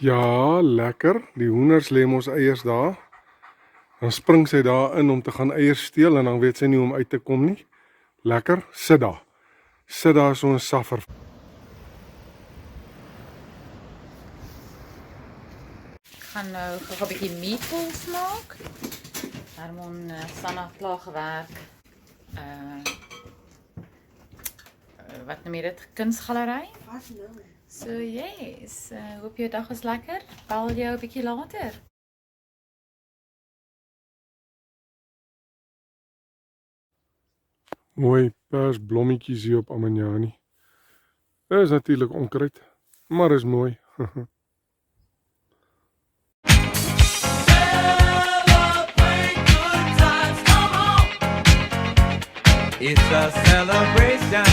Ja, lekker. Die hoenders lê mos eiers daar. Dan spring sy daar in om te gaan eiers steel en dan weet sy nie hoe om uit te kom nie. Lekker, sit daar. Sit daar so 'n saffer. Ek gaan nou gou 'n bietjie meatballs maak. Herman Sanna klaar gewerk. Wat noem jy dit? Kunsgalery? So yes, hoop jou dag was lekker. Bel jou 'n bietjie later. Mooi persblommetjies hier op Amanjani. Dit is natuurlik onkruid, maar is mooi. It's a celebration.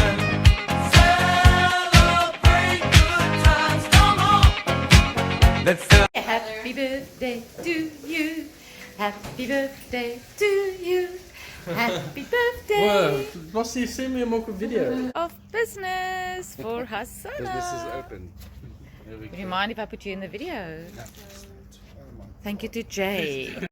Celebrate good times, come on. Let's Happy birthday to you. Happy birthday to you. Happy birthday Was die send me ook 'n video? of business for Hassan. Business is open. Would you mind if I put you in the video? Thank you to Jay.